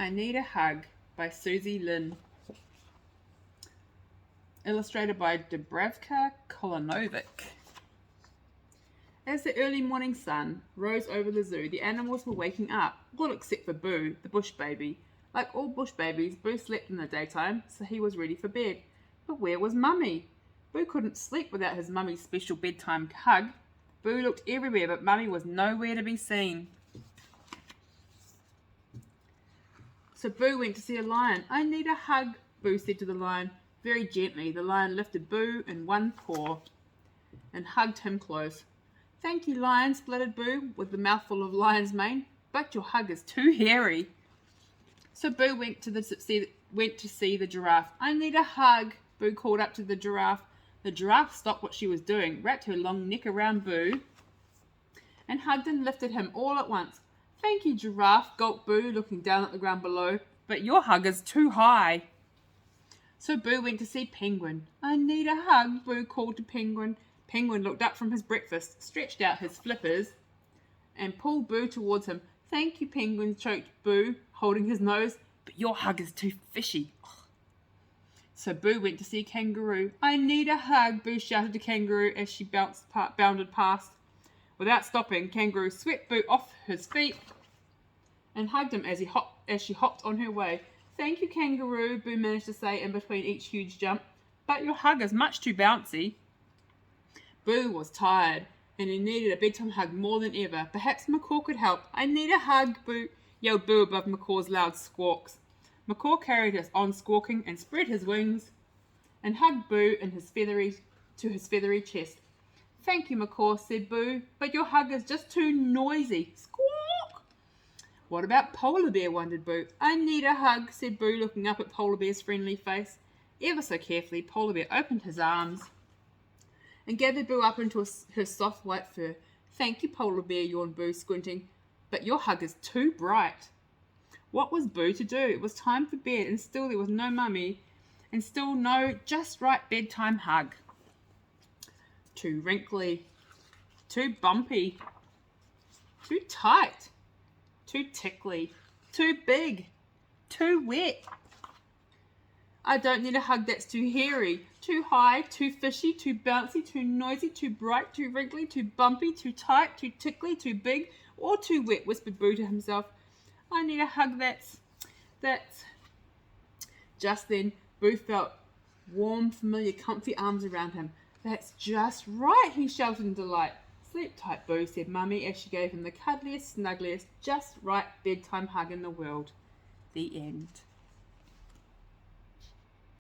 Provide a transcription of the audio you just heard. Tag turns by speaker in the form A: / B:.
A: I Need a Hug by Susie Linn. Illustrated by Dubravka Kolanovic. As the early morning sun rose over the zoo, the animals were waking up, all except for Boo, the bush baby. Like all bush babies, Boo slept in the daytime, so he was ready for bed. But where was Mummy? Boo couldn't sleep without his mummy's special bedtime hug. Boo looked everywhere, but Mummy was nowhere to be seen. So Boo went to see a lion. I need a hug, Boo said to the lion. Very gently, the lion lifted Boo in one paw and hugged him close. Thank you, lion, spluttered Boo with the mouthful of lion's mane, but your hug is too hairy. So Boo went to see the giraffe. I need a hug, Boo called up to the giraffe. The giraffe stopped what she was doing, wrapped her long neck around Boo, and hugged and lifted him all at once. Thank you, giraffe, gulped Boo, looking down at the ground below, but your hug is too high. So Boo went to see Penguin. I need a hug, Boo called to Penguin. Penguin looked up from his breakfast, stretched out his flippers, and pulled Boo towards him. Thank you, Penguin, choked Boo, holding his nose, but your hug is too fishy. So Boo went to see Kangaroo. I need a hug, Boo shouted to Kangaroo as she bounded past. Without stopping, Kangaroo swept Boo off his feet and hugged him as she hopped on her way. Thank you, Kangaroo, Boo managed to say in between each huge jump, but your hug is much too bouncy. Boo was tired, and he needed a bedtime hug more than ever. Perhaps Macaw could help. I need a hug, Boo, yelled Boo above Macaw's loud squawks. Macaw carried us on squawking and spread his wings and hugged Boo to his feathery chest. Thank you, Macaw, said Boo, but your hug is just too noisy. Squawk! What about Polar Bear, wondered Boo. I need a hug, said Boo, looking up at Polar Bear's friendly face. Ever so carefully, Polar Bear opened his arms and gathered Boo up into her soft white fur. Thank you, Polar Bear, yawned Boo, squinting, but your hug is too bright. What was Boo to do? It was time for bed, and still there was no Mummy, and still no just right bedtime hug. Too wrinkly, too bumpy, too tight, too tickly, too big, too wet. I don't need a hug that's too hairy, too high, too fishy, too bouncy, too noisy, too bright, too wrinkly, too bumpy, too tight, too tickly, too big, or too wet, whispered Boo to himself. I need a hug that's... Just then, Boo felt warm, familiar, comfy arms around him. That's just right, he shouted in delight. Sleep tight, Boo, said Mummy as she gave him the cuddliest, snuggliest, just right bedtime hug in the world. The end.